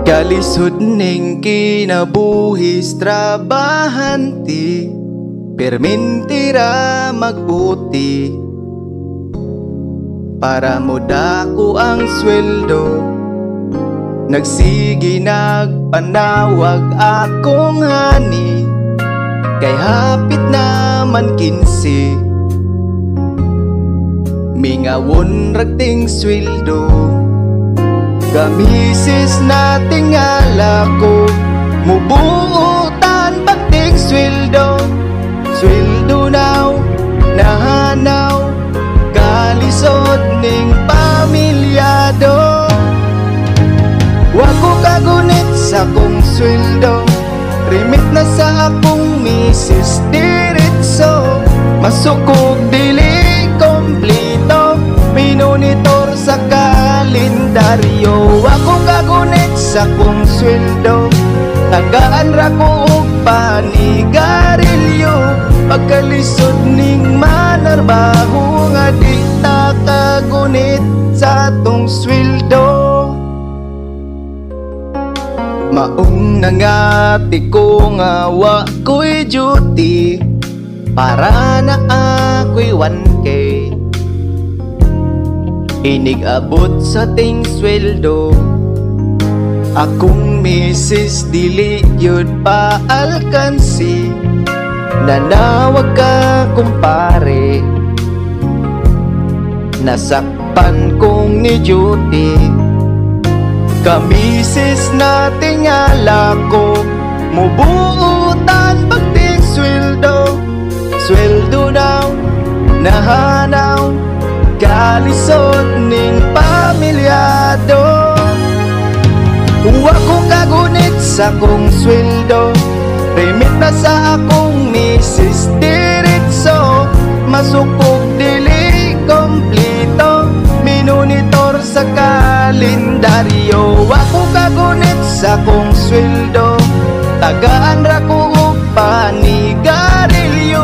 Kalisod ning kinabuhis trabahante, permentira magputi para mo dako ang sweldo. Nagsigi nagpanawag akong hani, kay hapit naman 15. Mingawon ragting sweldo, kamisis na tingala ko, mubuutan pagting sweldo. Sweldo now, nahanaw, kalisod ning pamilyado. Wako kagunit sa kong sweldo, remit na sa akong misis diritso. Masukog dili komplito, minonitor sa kalendaryo. Ako kagunit sa kong sweldo, tagaan ra ko og panigarilyo. Pagkalisod ning manarbaho, nga di ta kagunit sa tong sweldo. Maong nangati ko nga wa ko'y duty, para na ako'y 1K. Inig-abot sa ting sweldo, akong misis dili yun pa alkansi. Nanawag ka kumpare, nasakpan kong ni duty. Kamisis na tingala ko, mubuutan pagting sweldo. Sweldo daw, nahanaw, kalisod ning pamilyado. Ako kagunit sa kong sweldo, remit na sa akong misis diritso. Masukog dili komplito, minonitor sa kalendaryo. Ako kagunit sa kong sweldo, tagaan ra ko og panigarilyo.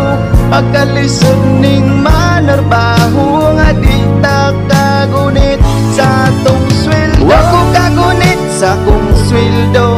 Pagkalisod ning manarbaho, nga di ta kagunit sa tong sweldo. Ako kagunit sa kong sweldo,